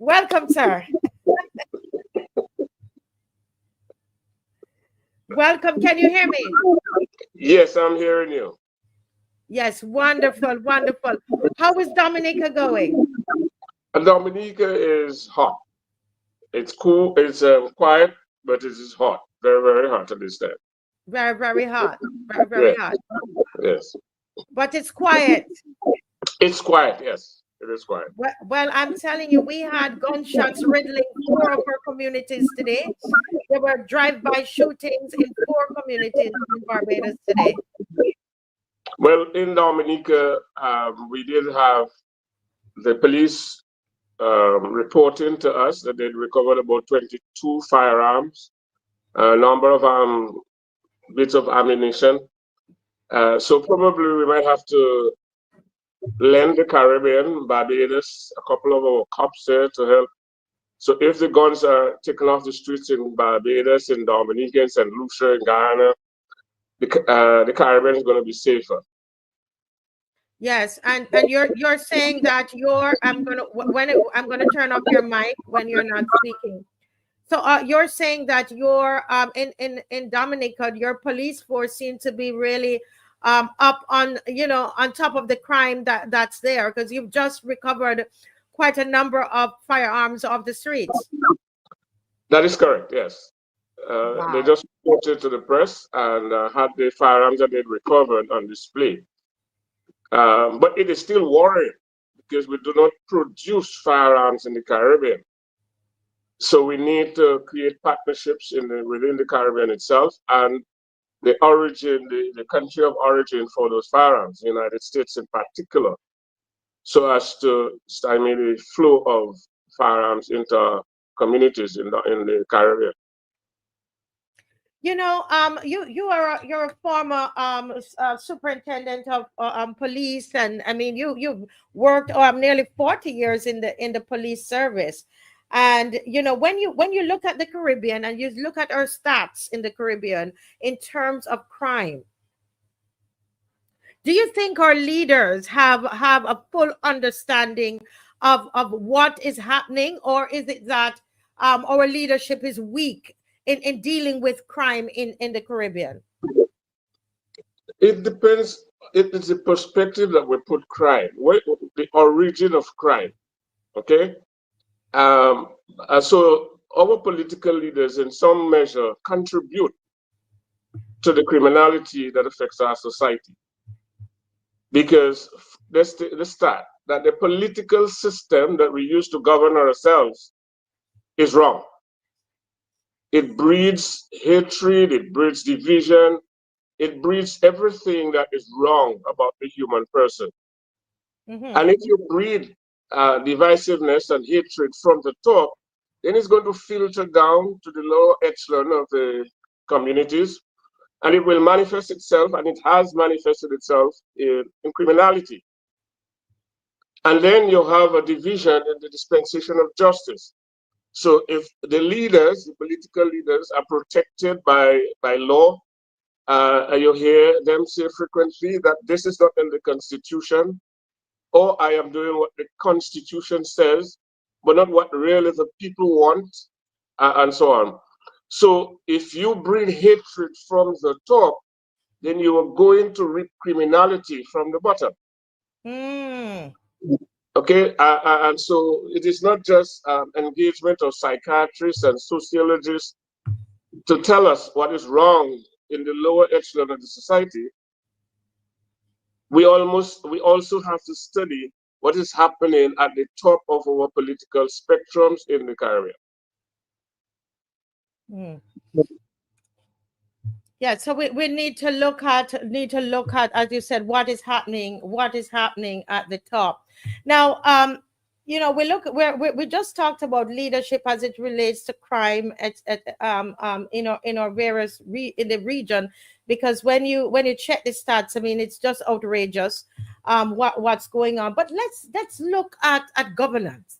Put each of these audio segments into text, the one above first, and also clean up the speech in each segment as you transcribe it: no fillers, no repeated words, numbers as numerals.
Welcome, sir. Welcome. Can you hear me? Yes, I'm hearing you. Yes, wonderful, wonderful. How is Dominica going? Dominica is hot. It's cool. It's quiet, but it is hot. Very, very hot at this time. Very, very hot. Very, very Yes, hot. yes. But it's quiet. It's quiet. Yes, it is quiet. Well, I'm telling you, we had gunshots riddling four of our communities today. There were drive-by shootings in four communities in Barbados today. Well, in Dominica, we did have the police reporting to us that they'd recovered about 22 firearms, a number of bits of ammunition. So probably we might have to lend the Caribbean, Barbados, a couple of our cops there to help. So if the guns are taken off the streets in Barbados, in Dominica, in St. Lucia, in Guyana, the Caribbean is going to be safer. Yes, and you're saying that I'm gonna turn off your mic when you're not speaking. So you're saying that your in Dominica, your police force seems to be really up on on top of the crime that's there, because you've just recovered quite a number of firearms off the streets. That is correct, yes. They Wow. just reported to the press and had the firearms that they'd recovered on display. But it is still worrying because we do not produce firearms in the Caribbean. So we need to create partnerships within the Caribbean itself and the origin, the country of origin for those firearms, the United States in particular, so as to stymie the flow of firearms into communities in the Caribbean. You're a former superintendent of police, and I mean you've worked nearly 40 years in the police service. And when you look at the Caribbean and you look at our stats in the Caribbean in terms of crime, do you think our leaders have a full understanding of what is happening, or is it that our leadership is weak in dealing with crime in the Caribbean? It depends. It is the perspective that we put crime, the origin of crime. Okay, and so our political leaders, in some measure, contribute to the criminality that affects our society. Because let's start that the political system that we use to govern ourselves is wrong. It breeds hatred, it breeds division, it breeds everything that is wrong about the human person. Mm-hmm. And if you breed divisiveness and hatred from the top, then it's going to filter down to the lower echelon of the communities, and it will manifest itself, and it has manifested itself in criminality. And then you have a division in the dispensation of justice. So if the leaders, the political leaders, are protected by law, you hear them say frequently that this is not in the Constitution, or I am doing what the Constitution says, but not what really the people want, and so on. So if you bring hatred from the top, then you are going to reap criminality from the bottom. Mm. Okay, and so it is not just engagement of psychiatrists and sociologists to tell us what is wrong in the lower echelon of the society. We also have to study what is happening at the top of our political spectrums in the Caribbean. Mm. Yeah, so we need to look at, as you said, what is happening at the top. Now, we just talked about leadership as it relates to crime in our various in the region, because when you check the stats, I mean, it's just outrageous what's going on. But let's look at governance.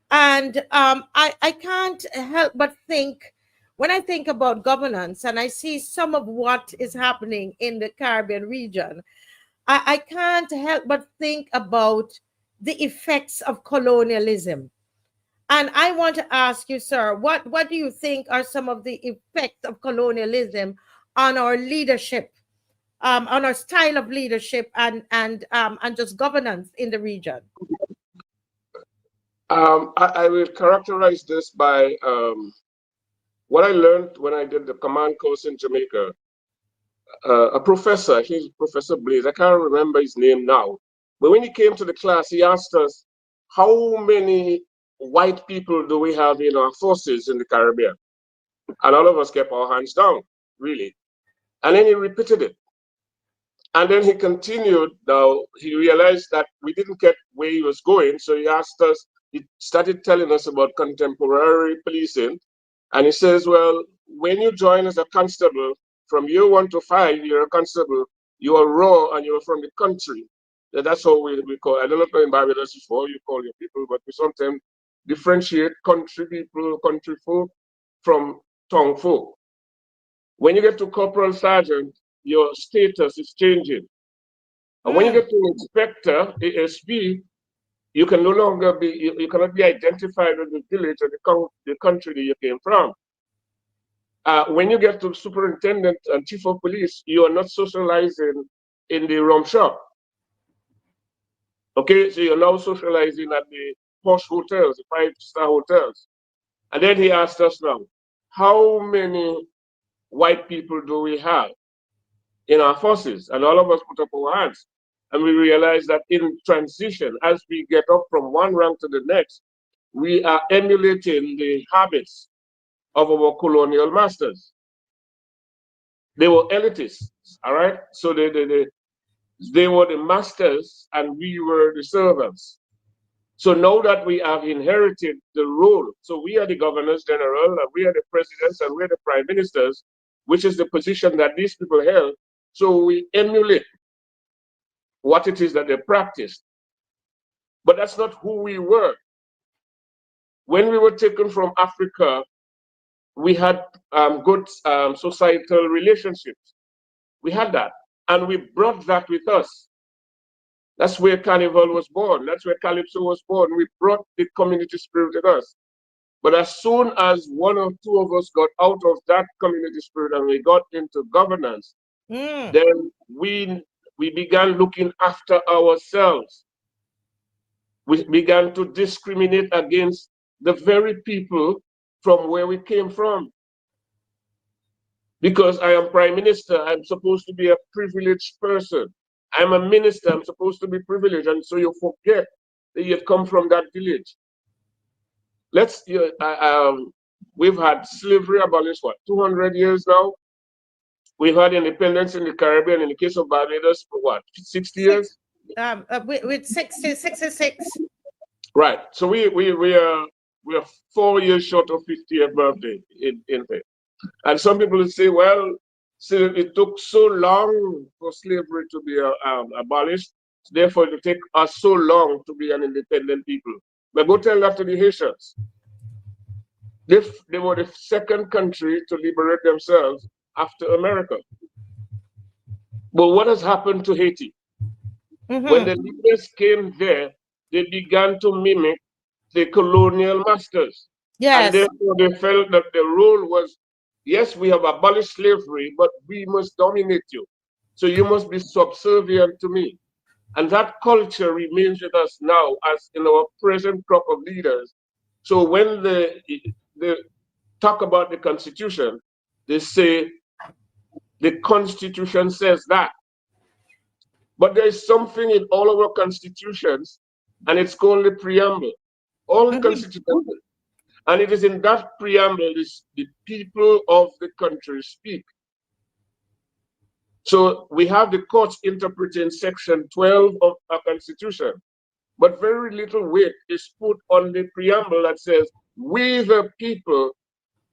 And I can't help but think, when I think about governance and I see some of what is happening in the Caribbean region, I can't help but think about the effects of colonialism. And I want to ask you, sir, what do you think are some of the effects of colonialism on our leadership, on our style of leadership, and just governance in the region? I will characterize this by what I learned when I did the command course in Jamaica. A professor, he's Professor Blaze, I can't remember his name now, but when he came to the class, he asked us, how many white people do we have in our forces in the Caribbean? And all of us kept our hands down, really. And then he repeated it. And then he continued. Now, he realized that we didn't get where he was going. So he asked us, he started telling us about contemporary policing. And he says, well, when you join as a constable, from year 1 to 5, you're a constable, you are raw and you're from the country. That's how we call it. I don't know if in Barbados before you call your people, but we sometimes differentiate country people, country folk from tongue folk. When you get to corporal sergeant, your status is changing. And when you Mm, get to inspector, ASP, you can no longer be, you cannot be identified with the village or the country that you came from. When you get to superintendent and chief of police, you are not socializing in the rum shop. Okay, so you're now socializing at the posh hotels, the five-star hotels. And then he asked us now, how many white people do we have in our forces? And all of us put up our hands. And we realize that in transition, as we get up from one rank to the next, we are emulating the habits of our colonial masters. They were elitists, all right? So they were the masters and we were the servants. So now that we have inherited the role, so we are the governors general, and we are the presidents, and we're the prime ministers, which is the position that these people held. So we emulate what it is that they practiced. But that's not who we were. When we were taken from Africa, we had good societal relationships. We had that. And we brought that with us. That's where Carnival was born. That's where Calypso was born. We brought the community spirit with us. But as soon as one or two of us got out of that community spirit and we got into governance, mm, then we began looking after ourselves. We began to discriminate against the very people from where we came from. Because I am prime minister, I'm supposed to be a privileged person. I'm a minister, I'm supposed to be privileged. And so you forget that you've come from that village. We've had slavery abolished, what, 200 years now? We've had independence in the Caribbean, in the case of Barbados, for what, 60 six, years? with 66. Right. So we are 4 years short of 50th birthday in fact. And some people will say, well, so it took so long for slavery to be abolished, therefore it will take us so long to be an independent people. But go tell that to the Haitians. They were the second country to liberate themselves after America. But what has happened to Haiti? When Mm-hmm. the leaders came there, they began to mimic the colonial masters. And Yes. therefore they felt that the role was, yes, we have abolished slavery, but we must dominate you. So you must be subservient to me. And that culture remains with us now as in our present crop of leaders. So when they talk about the Constitution, they say the Constitution says that. But there is something in all of our constitutions, and it's called the preamble. All Mm-hmm. constitutions, and it is in that preamble is the people of the country speak. So we have the courts interpreting section 12 of our constitution, but very little weight is put on the preamble that says, we the people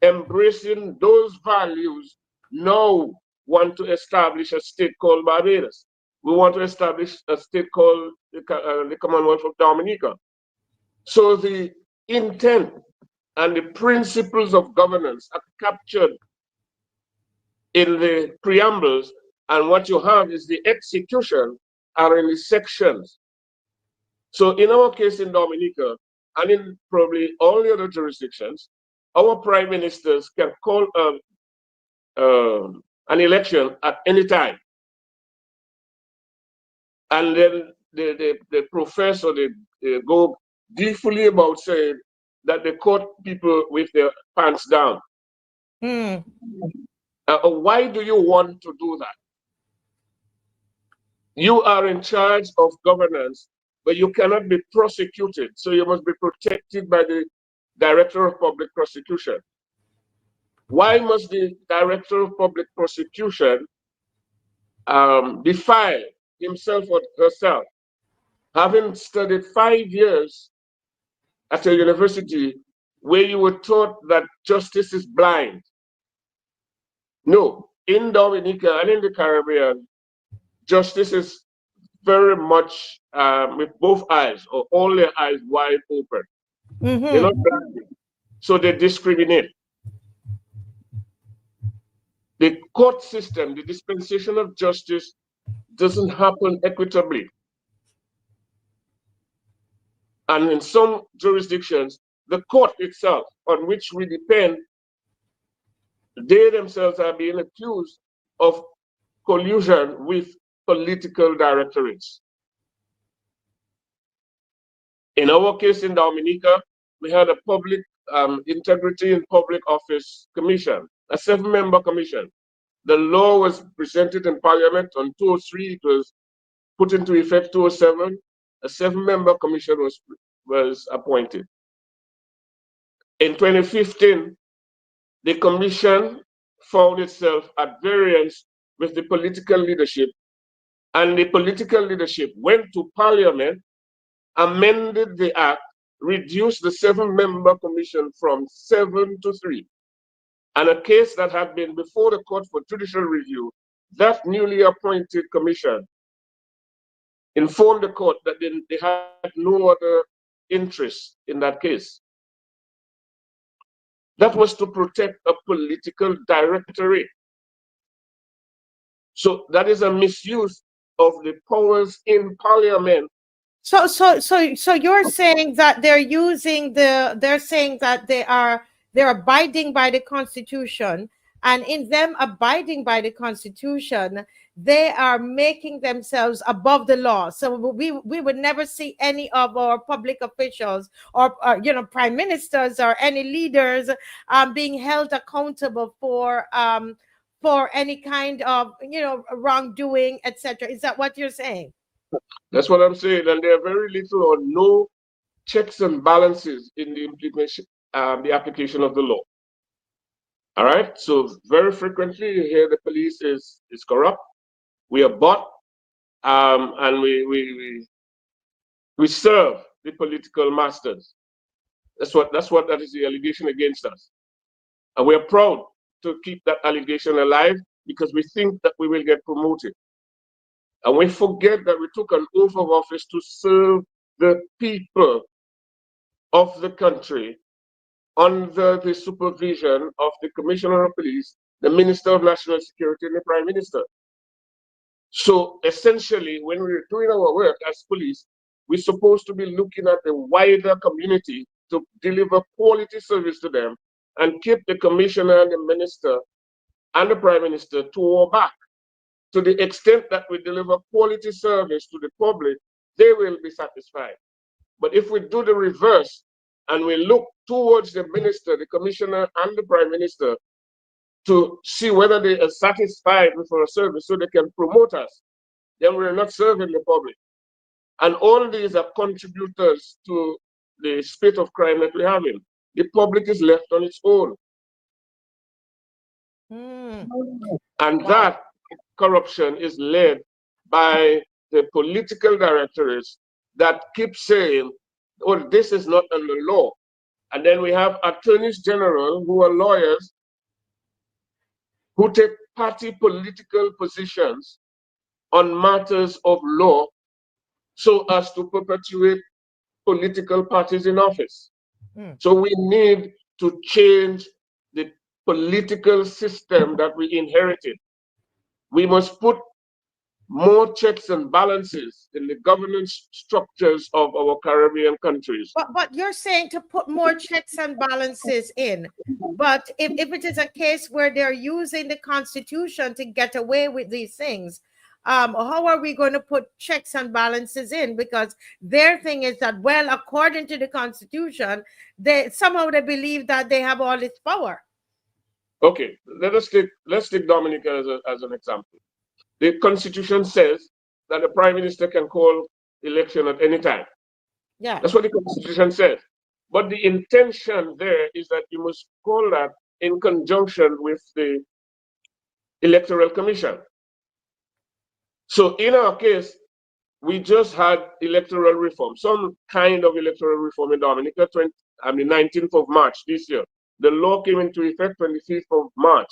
embracing those values now want to establish a state called Barbados. We want to establish a state called the Commonwealth of Dominica. So the intent and the principles of governance are captured in the preambles, and what you have is the execution are in the sections. So in our case in Dominica, and in probably all the other jurisdictions, our prime ministers can call an election at any time. And then they profess or they go gleefully about saying that they caught people with their pants down. Mm. Why do you want to do that? You are in charge of governance, but you cannot be prosecuted. So you must be protected by the Director of Public Prosecution. Why must the Director of Public Prosecution defile himself or herself, having studied 5 years at a university where you were taught that justice is blind? No, in Dominica and in the Caribbean, justice is very much with both eyes or all their eyes wide open. They're not Mm-hmm. blind, so they discriminate. The court system, the dispensation of justice doesn't happen equitably. And in some jurisdictions, the court itself, on which we depend, they themselves are being accused of collusion with political directorates. In our case in Dominica, we had a public integrity in public office commission, a 7-member commission. The law was presented in Parliament on 203. It was put into effect 207. A 7-member commission was appointed. In 2015, the commission found itself at variance with the political leadership, and the political leadership went to Parliament, amended the act, reduced the 7-member commission from 7 to 3. And a case that had been before the court for judicial review, that newly appointed commission informed the court that they had no other interest in that case. That was to protect a political directorate. So that is a misuse of the powers in Parliament. So you're saying that they're saying that they're abiding by the Constitution, and in them abiding by the Constitution, they are making themselves above the law. So we would never see any of our public officials or prime ministers or any leaders being held accountable for any kind of wrongdoing, etc. Is that what you're saying? That's what I'm saying. And there are very little or no checks and balances in the implementation, the application of the law. All right. So very frequently you hear the police is corrupt. We are bought, and we serve the political masters. That's what that is the allegation against us, and we are proud to keep that allegation alive because we think that we will get promoted. And we forget that we took an oath of office to serve the people of the country under the supervision of the Commissioner of Police, the Minister of National Security, and the Prime Minister. So essentially, when we're doing our work as police, we're supposed to be looking at the wider community to deliver quality service to them and keep the Commissioner and the Minister and the Prime Minister to our back. To the extent that we deliver quality service to the public, they will be satisfied. But if we do the reverse and we look towards the minister, the commissioner, and the prime minister to see whether they are satisfied with our service so they can promote us, then we're not serving the public. And all these are contributors to the spate of crime that we're having. The public is left on its own. Mm. And Wow. that corruption is led by the political directorates that keep saying, oh, this is not under law. And then we have attorneys general who are lawyers who take party political positions on matters of law so as to perpetuate political parties in office. Mm. So we need to change the political system that we inherited. We must put more checks and balances in the governance structures of our Caribbean countries. But you're saying to put more checks and balances in. But if it is a case where they're using the Constitution to get away with these things, how are we going to put checks and balances in? Because their thing is that, well, according to the Constitution, they somehow they believe that they have all this power. Okay, let's take Dominica as an example. The Constitution says that the Prime Minister can call election at any time. Yeah. That's what the Constitution says. But the intention there is that you must call that in conjunction with the Electoral Commission. So in our case, we just had electoral reform, some kind of electoral reform in Dominica, 19th of March this year. The law came into effect 25th of March.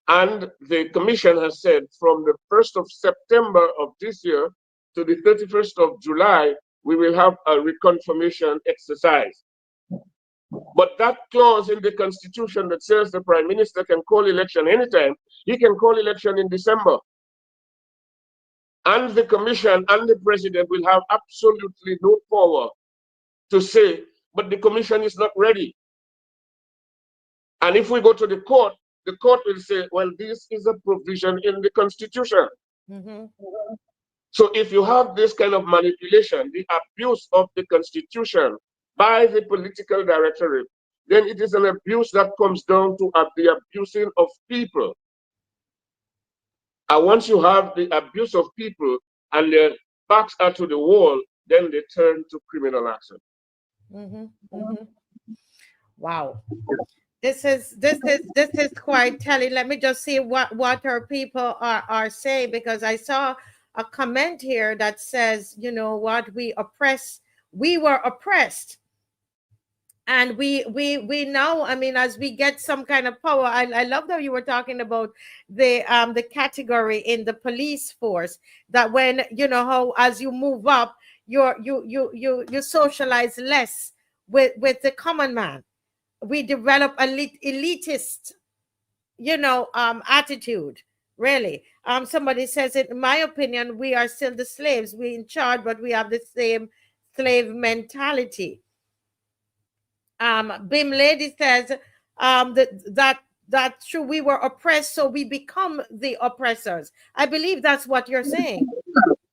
And the commission has said from the 1st of September of this year to the 31st of July, we will have a reconfirmation exercise. But that clause in the Constitution that says the Prime Minister can call election anytime, he can call election in December. And the commission and the president will have absolutely no power to say, but the commission is not ready. And if we go to the court will say, well, this is a provision in the Constitution. Mm-hmm. So if you have this kind of manipulation, the abuse of the Constitution by the political directorate, then it is an abuse that comes down to the abusing of people. And once you have the abuse of people and their backs are to the wall, then they turn to criminal action. Mm-hmm. Mm-hmm. Wow. This is quite telling. Let me just see what our people are saying, because I saw a comment here that says, you know what, we were oppressed, and we now, I mean, as we get some kind of power. I love that you were talking about the category in the police force, that when, you know, how as you move up, you socialize less with the common man. We develop a elitist, you know, attitude, really. Somebody says it, in my opinion, we are still the slaves. We in charge, but we have the same slave mentality. Bim Lady says that true, we were oppressed, so we become the oppressors. I believe that's what you're saying.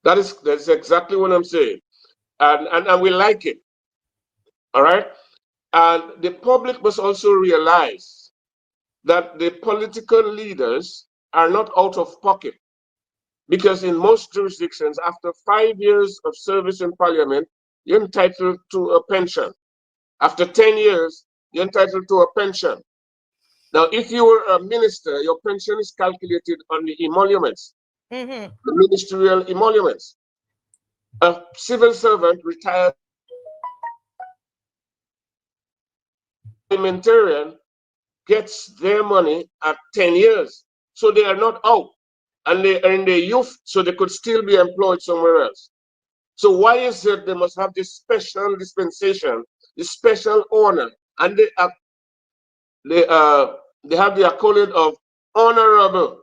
That's exactly what I'm saying. And we like it. All right. And the public must also realize that the political leaders are not out of pocket, because in most jurisdictions, after 5 years of service in parliament, you're entitled to a pension. After 10 years, you're entitled to a pension. Now, if you were a minister, your pension is calculated on the emoluments, Mm-hmm. the ministerial emoluments. A civil servant retired parliamentarian gets their money at 10 years. So they are not out, and they are in their youth, so they could still be employed somewhere else. So why is it they must have this special dispensation, this special honor, and they have the accolade of honorable.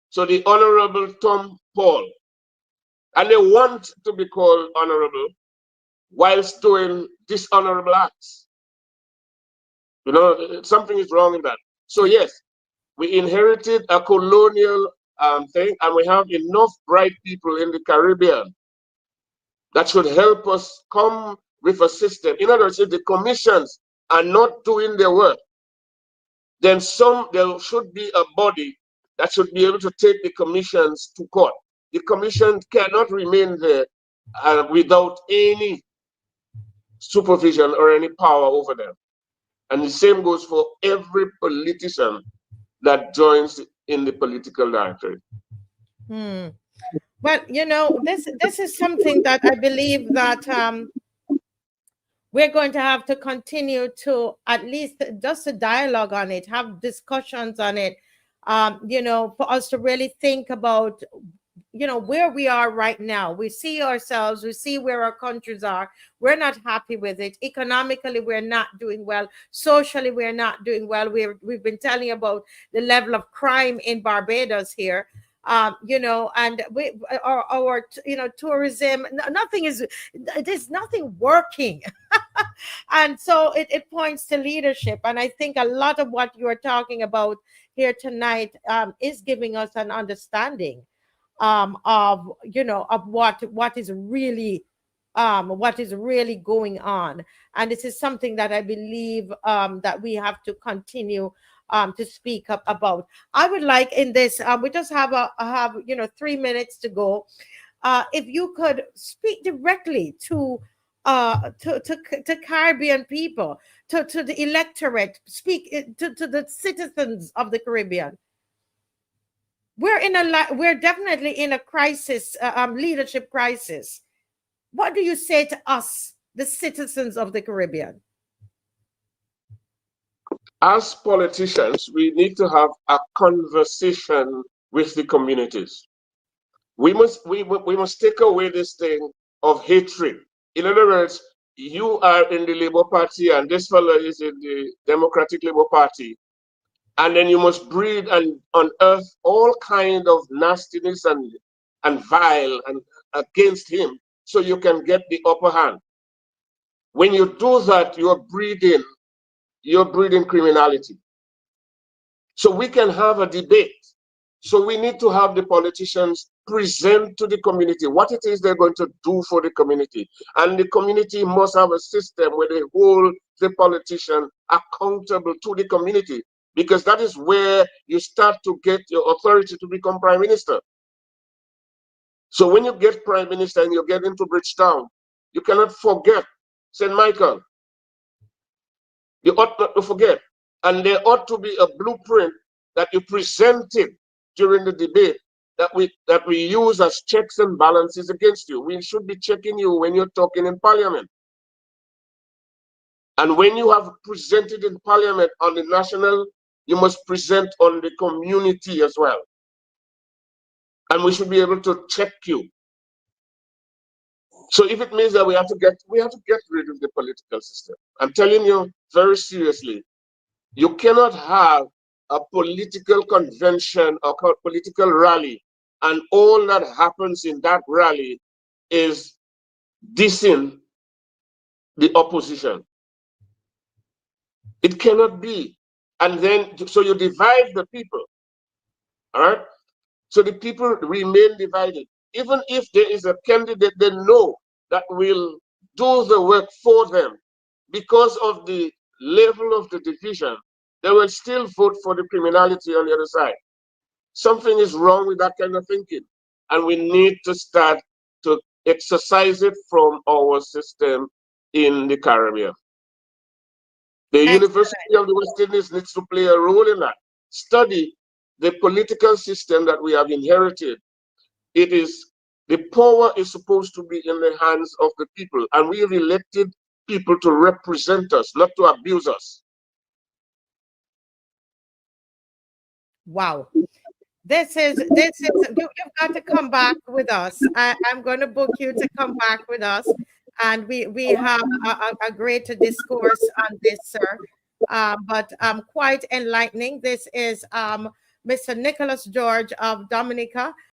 So the Honorable Tom Paul, and they want to be called honorable whilst doing dishonorable acts. You know, something is wrong in that. So yes, we inherited a colonial thing, and we have enough bright people in the Caribbean that should help us come with a system. In other words, if the commissions are not doing their work, then there should be a body that should be able to take the commissions to court. The commission cannot remain there without any supervision or any power over them. And the same goes for every politician that joins in the political directory. Well, you know, this is something that I believe that we're going to have to continue to, at least just a dialogue on it, have discussions on it, you know, for us to really think about, you know, where we are right now. We see ourselves, we see where our countries are. We're not happy with it. Economically, we're not doing well. Socially, we're not doing well. We've been telling you about the level of crime in Barbados here. And our tourism, nothing is, there's nothing working. And so it points to leadership. And I think a lot of what you are talking about here tonight is giving us an understanding of of what is really going on. And this is something that I believe that we have to continue to speak up about. I would like in this, we just have 3 minutes to go. If you could speak directly to Caribbean people, to the electorate, speak to the citizens of the Caribbean. We're definitely in a crisis, leadership crisis. What do you say to us, the citizens of the Caribbean? As politicians, we need to have a conversation with the communities. We must take away this thing of hatred. In other words, you are in the Labour Party and this fellow is in the Democratic Labour Party, and then you must breed and unearth all kind of nastiness and vile and against him so you can get the upper hand. When you do that, you're breeding criminality. So we can have a debate. So we need to have the politicians present to the community what it is they're going to do for the community. And the community must have a system where they hold the politician accountable to the community, because that is where you start to get your authority to become prime minister. So when you get prime minister and you get into Bridgetown, you cannot forget St. Michael. You ought not to forget. And there ought to be a blueprint that you presented during the debate that we use as checks and balances against you. We should be checking you when you're talking in Parliament. And when you have presented in Parliament on the national, you must present on the community as well. And we should be able to check you. So if it means that we have to get rid of the political system, I'm telling you very seriously, you cannot have a political convention or political rally, and all that happens in that rally is dissing the opposition. It cannot be. And then, so you divide the people, all right? So the people remain divided. Even if there is a candidate they know that will do the work for them, because of the level of the division, they will still vote for the criminality on the other side. Something is wrong with that kind of thinking. And we need to start to exercise it from our system in the Caribbean. The University of the West Indies needs to play a role in that. Study the political system that we have inherited. The power is supposed to be in the hands of the people, and we have elected people to represent us, not to abuse us. Wow. You've got to come back with us. I'm going to book you to come back with us, and we have a greater discourse on this, sir. But quite enlightening. This is Mr. Nicholas George of Dominica.